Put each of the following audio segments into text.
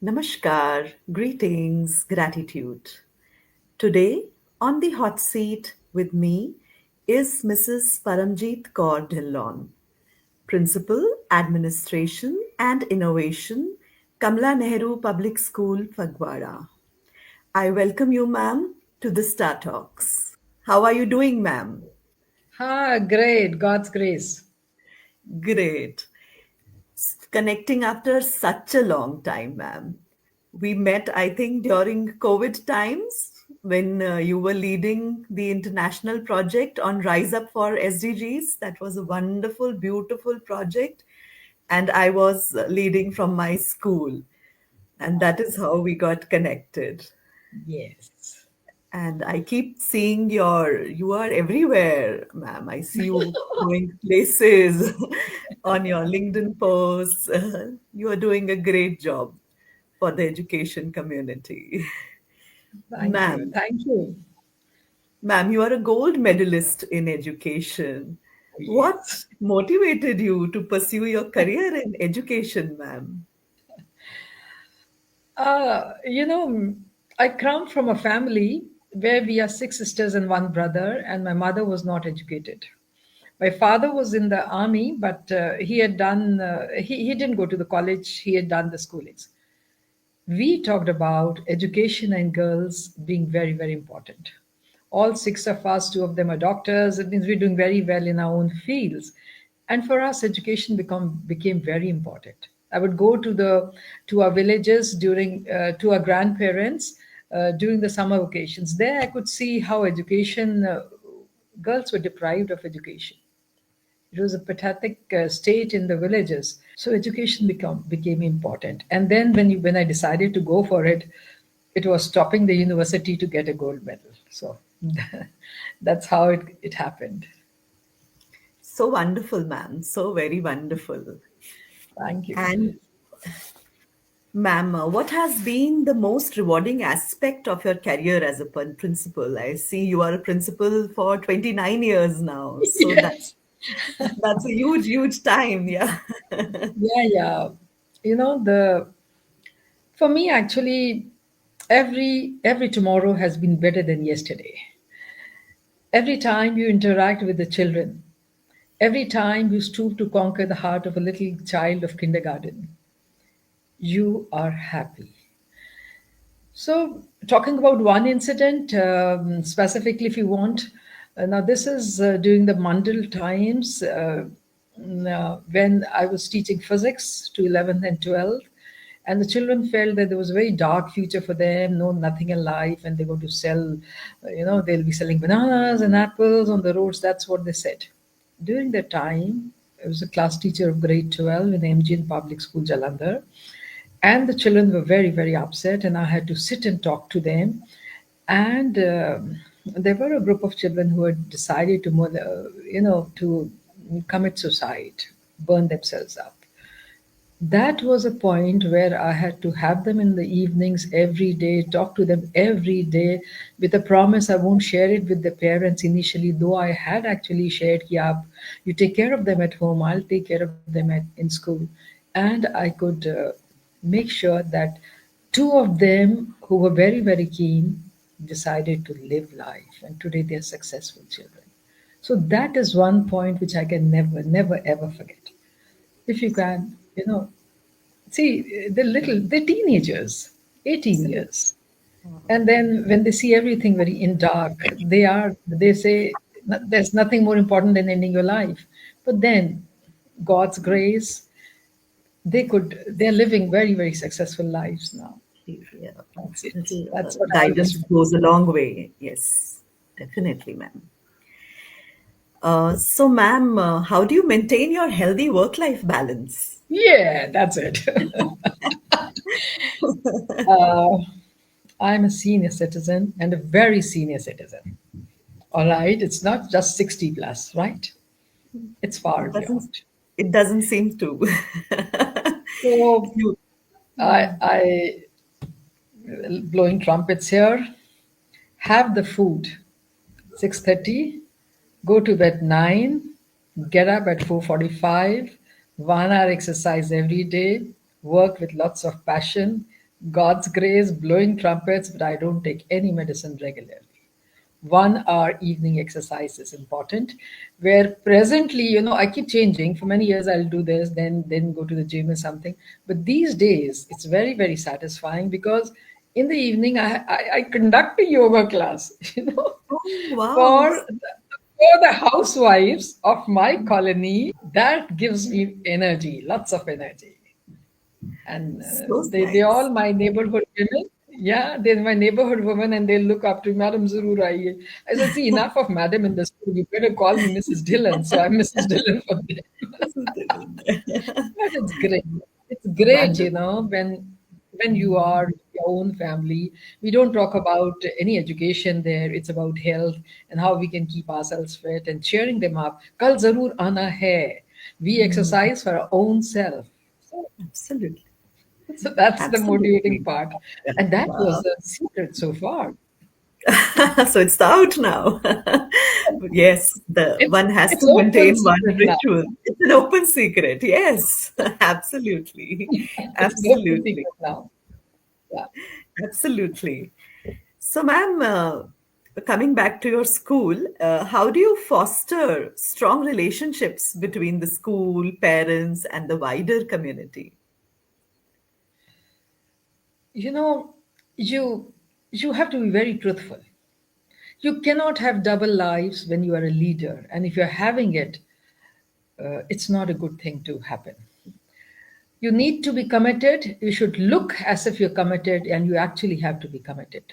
Namaskar, greetings, gratitude. Today, on the hot seat with me is Mrs. Paramjeet Kaur Dhillon, Principal, Administration and Innovation, Kamla Nehru Public School, Phagwara. I welcome you, ma'am, to the Star Talks. How are you doing, ma'am? Great. God's grace. Great. Connecting after such a long time, ma'am. We met, I think, during COVID times when you were leading the international project on Rise Up for SDGs. That was a wonderful, beautiful project. And I was leading from my school. And that is how we got connected. Yes. And I keep seeing you are everywhere, ma'am. I see you going places on your LinkedIn posts. You are doing a great job for the education community. Thank you. Ma'am, Thank you. ma'am, you are a gold medalist in education. Yes. What motivated you to pursue your career in education, ma'am? You know, I come from a family where we are six sisters and one brother, and my mother was not educated. My father was in the army, but he didn't go to the college, he had done the schoolings. We talked about education and girls being very, very important. All six of us, two of them are doctors. It means we're doing very well in our own fields. And for us, education became very important. I would go to our villages to our grandparents during the summer vacations. There, I could see how girls were deprived of education. It was a pathetic state in the villages. So education became important. And then when I decided to go for it, it was stopping the university to get a gold medal. So that's how it happened. So wonderful, ma'am. So very wonderful. Thank you. And ma'am, what has been the most rewarding aspect of your career as a principal? I see you are a principal for 29 years now. So Yes. that's a huge, huge time. Yeah. Yeah, yeah. You know, the for me actually every tomorrow has been better than yesterday. Every time you interact with the children, every time you stoop to conquer the heart of a little child of kindergarten, you are happy. So, talking about one incident specifically, if you want, now this is during the Mandal times when I was teaching physics to 11th and 12th, and the children felt that there was a very dark future for them, no nothing in life, and they're going to sell, they'll be selling bananas and apples on the roads. That's what they said. During that time, I was a class teacher of grade 12 in MGN Public School, Jalandhar, and the children were very, very upset, and I had to sit and talk to them. And there were a group of children who had decided to commit suicide, burn themselves up. That was a point where I had to have them in the evenings every day, talk to them every day, with a promise I won't share it with the parents initially, though I had actually shared, yeah, you take care of them at home, I'll take care of them in school. And I could make sure that two of them who were very, very keen decided to live life, and today they're successful children. So that is one point which I can never, never, ever forget. If you can, see, they're teenagers, 18 Absolutely. years. And then when they see everything very in dark, they say, there's nothing more important than ending your life. But then, God's grace, they're living very, very successful lives now. Yeah. That's it. Little That's what I always guidance remember. goes a long way. Yes, definitely, ma'am. So, ma'am, how do you maintain your healthy work-life balance? Yeah, that's it. uh, I'm a senior citizen and a very senior citizen. All right, it's not just 60 plus, right? It's far It doesn't. beyond. It doesn't seem to. So You. I blowing trumpets here. Have the food 6:30. Go to bed 9. Get up at 4:45. 1 hour exercise every day. Work with lots of passion. God's grace, blowing trumpets, but I don't take any medicine regularly. 1 hour evening exercise is important. Where presently, I keep changing. For many years, I'll do this, then go to the gym or something. But these days, it's very very satisfying because in the evening, I conduct a yoga class. Oh, wow. For the housewives of my colony, that gives me energy, lots of energy. And So they all nice. my neighborhood women. Yeah, they're my neighborhood women, and they look up to Madam Zarur Aiye. I said, see, enough of Madam in the school. You better call me Mrs. Dillon. So I'm Mrs. Dillon for them. This is the- But it's great. It's great, Wonderful. when you are your own family. We don't talk about any education there. It's about health and how we can keep ourselves fit and cheering them up. Kal zarur aana hai. We Mm, exercise for our own self. absolutely. So that's the motivating Absolutely. part. And that was Wow. the secret so far. So it's out now. But yes, the It's one has it's to open maintain one secret now. ritual. It's an open secret. Yes, absolutely. It's an open Absolutely. secret now. Yeah. Absolutely. So, ma'am, coming back to your school, how do you foster strong relationships between the school, parents, and the wider community? You know, you you have to be very truthful. You cannot have double lives when you are a leader, and if you're having it, it's not a good thing to happen. You need to be committed. You should look as if you're committed, and you actually have to be committed.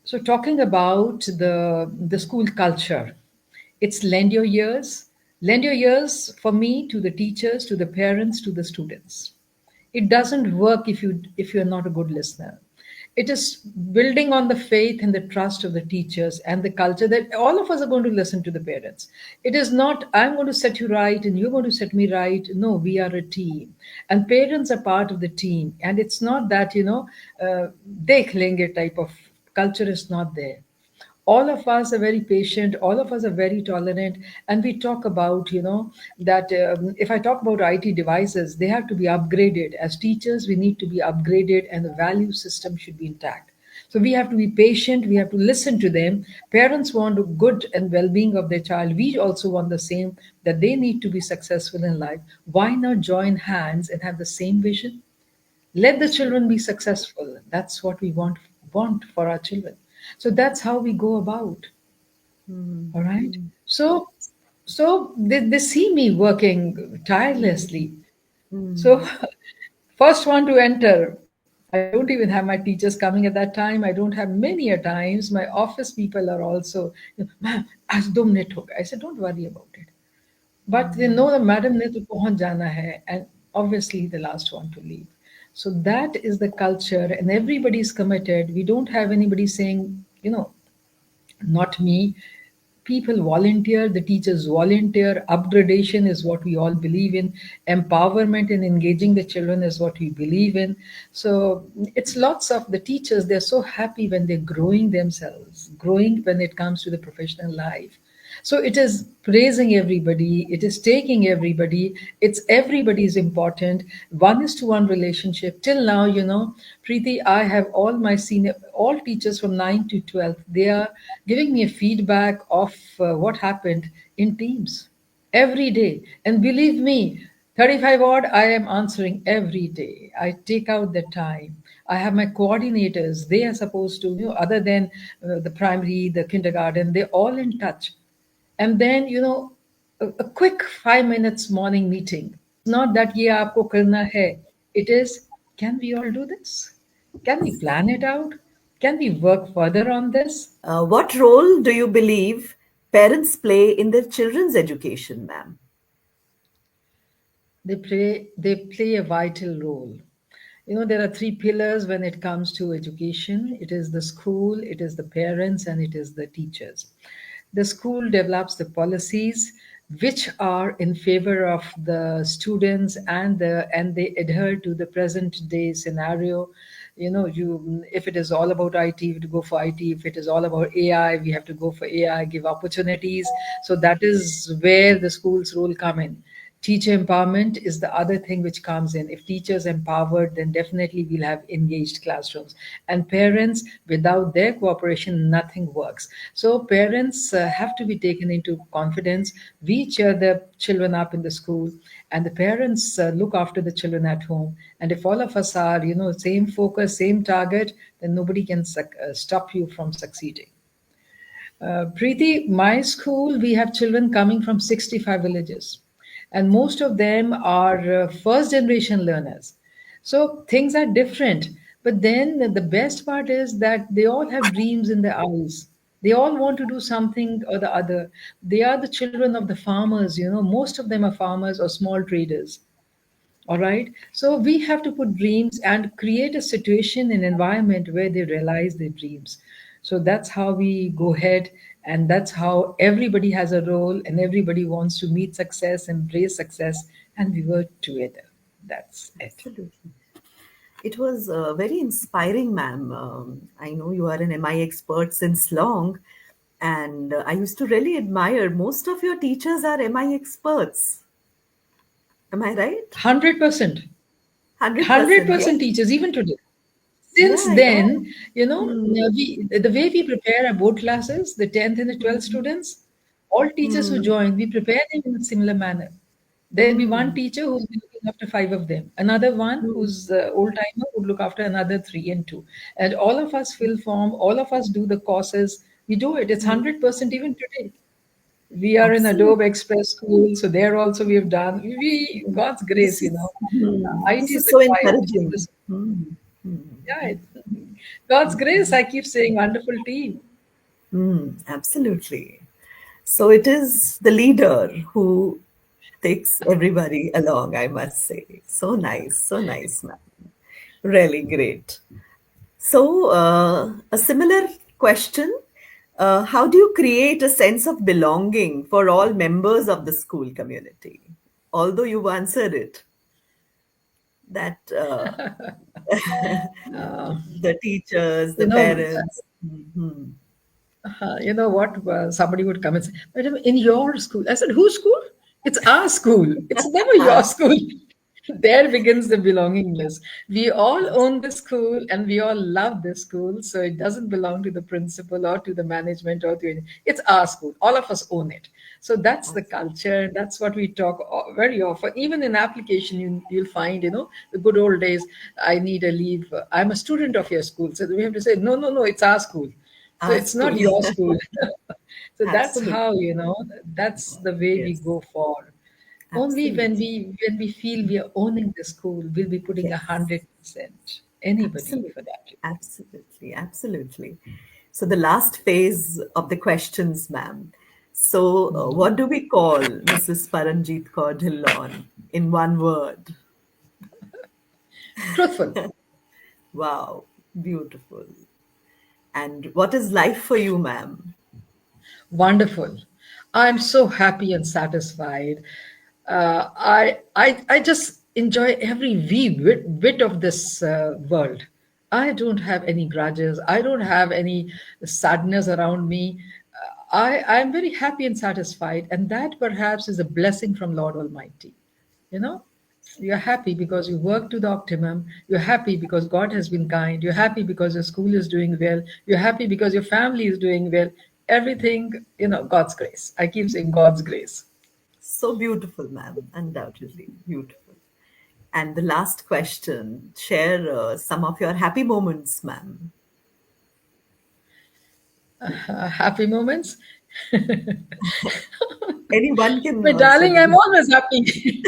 So, talking about the school culture, it's lend your ears. Lend your ears for me to the teachers, to the parents, to the students. It doesn't work if you're not a good listener. It is building on the faith and the trust of the teachers and the culture that all of us are going to listen to the parents. It is not I'm going to set you right and you're going to set me right. No, we are a team, and parents are part of the team. And it's not that dekh lenge type of culture is not there. All of us are very patient, all of us are very tolerant, and we talk about that if I talk about IT devices, they have to be upgraded. As teachers, we need to be upgraded, and the value system should be intact. So we have to be patient, we have to listen to them. Parents want the good and well-being of their child. We also want the same, that they need to be successful in life. Why not join hands and have the same vision? Let the children be successful. That's what we want for our children. So that's how we go about. Mm, All right. mm, So they see me working tirelessly. So mm, first one to enter. I don't even have my teachers coming at that time. I don't have many a times. My office people are also, ma'am, आज 2 minute हो गए. I said, don't worry about it. But they mm, know the madam ne to पहुंच जाना hai, and obviously the last one to leave. So that is the culture, and everybody's committed. We don't have anybody saying, not me. People volunteer, the teachers volunteer. Upgradation is what we all believe in. Empowerment and engaging the children is what we believe in. So it's lots of the teachers, they're so happy when they're growing themselves, growing when it comes to the professional life. So it is praising everybody, it is taking everybody, it's everybody's important. One is to one relationship. Till now, Preeti, I have all teachers from 9 to 12, they are giving me a feedback of what happened in teams every day. And believe me, 35 odd, I am answering every day. I take out the time. I have my coordinators. They are supposed to, other than the primary, the kindergarten, they're all in touch. And then a quick 5 minutes morning meeting. It's not that ye aapko karna hai. It is, can we all do this? Can we plan it out? Can we work further on this? what role do you believe parents play in their children's education, ma'am? They play a vital role. There are three pillars when it comes to education. It is the school, it is the parents, and it is the teachers. The school develops the policies which are in favor of the students, and they adhere to the present day scenario. You if it is all about IT, we have to go for IT. If it is all about AI, we have to go for AI, give opportunities. So that is where the school's role come in. Teacher empowerment is the other thing which comes in. If teachers empowered, then definitely we'll have engaged classrooms. And parents, without their cooperation, nothing works. So parents have to be taken into confidence. We cheer the children up in the school, and the parents look after the children at home. And if all of us are, same focus, same target, then nobody can stop you from succeeding. Preeti, my school, we have children coming from 65 villages, and most of them are first generation learners. So things are different. But then the best part is that they all have dreams in their eyes. They all want to do something or the other. They are the children of the farmers, most of them are farmers or small traders. All right. So we have to put dreams and create a situation and environment where they realize their dreams. So that's how we go ahead. And that's how everybody has a role and everybody wants to meet success, embrace success, and we work together. That's it. Absolutely. It was very inspiring, ma'am. I know you are an MI expert since long, and I used to really admire most of your teachers are MI experts. Am I right? 100%. 100%. Yeah. 100% teachers, even today. Since Yeah, yeah. then, Hmm. the way we prepare our board classes, the 10th and the 12th Hmm. students, all teachers who Hmm. join, we prepare them in a similar manner. There'll be one Hmm. teacher who's been looking after five of them, another one Hmm. who's old timer would look after another three and two. And all of us fill form, all of us do the courses. We do it. It's Hmm. 100% even today. We are in Absolutely. Adobe Express school, so there also we have done. We God's grace, This is IT this is is so required. So encouraging. this, Hmm. Hmm. yeah, God's grace. I keep saying, wonderful team. Absolutely. So it is the leader who takes everybody along, I must say. So nice, ma'am. Really great. So, a similar question. How do you create a sense of belonging for all members of the school community? Although you've answered it, that the teachers, the You know, parents. Mhm. you know what? Somebody would come and say, "Madam, in your school." I said, "Whose school? It's our school. It's never your school." There begins the belongingness. We all own the school and we all love the school, so it doesn't belong to the principal or to the management or to any. It's our school. All of us own it. So that's the culture. That's what we talk very often. Even in application, you'll find, the good old days. I need a leave. I'm a student of your school, so we have to say, no, no, no. It's our school. So Our it's not school. your school. So that's Absolutely. how, that's the way we Yes. go for. Only when Absolutely. we feel we are owning the school, we'll be putting Yes. 100%. Anybody Absolutely. for that. Absolutely. Absolutely. So the last phase of the questions, ma'am. So, what do we call Mrs. Paramjeet Kaur Dhillon in one word? Truthful, Wow, beautiful. And what is life for you, ma'am? wonderful. I'm so happy and satisfied. I just enjoy every wee bit of this world. I don't have any grudges. I don't have any sadness around me. I'm very happy and satisfied, and that perhaps is a blessing from Lord Almighty. You know, you're happy because you work to the optimum. You're happy because God has been kind. You're happy because your school is doing well. You're happy because your family is doing well. Everything, God's grace. I keep saying God's grace. So beautiful, ma'am. Undoubtedly beautiful. And the last question, share some of your happy moments, ma'am. Happy moments. Anyone can My also darling, I'm be. always happy.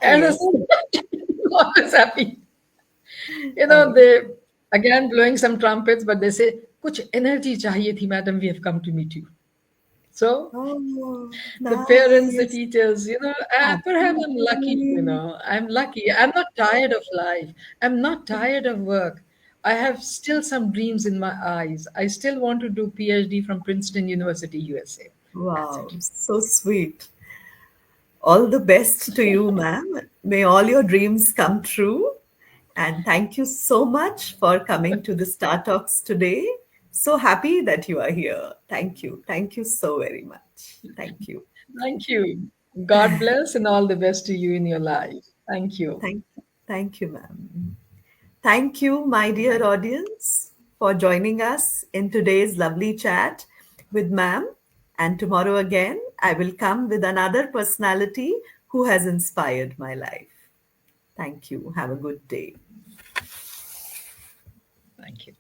As I Yes. said, always happy. Uh, They again blowing some trumpets, but they say, "Kuch energy chahiye thi, madam. We have come to meet you." So oh, the parents, the nice. teachers, perhaps I'm lucky. Absolutely. I'm lucky. I'm not tired of life. I'm not tired of work. I have still some dreams in my eyes. I still want to do PhD from Princeton University, USA. That's Wow, it. so sweet. All the best to you, ma'am. May all your dreams come true. And thank you so much for coming to the Star Talks today. So happy that you are here. Thank you. Thank you so very much. Thank you. Thank you. God bless and all the best to you in your life. Thank you. Thank you, ma'am. Thank you, my dear audience, for joining us in today's lovely chat with ma'am. And tomorrow again, I will come with another personality who has inspired my life. Thank you. Have a good day. Thank you.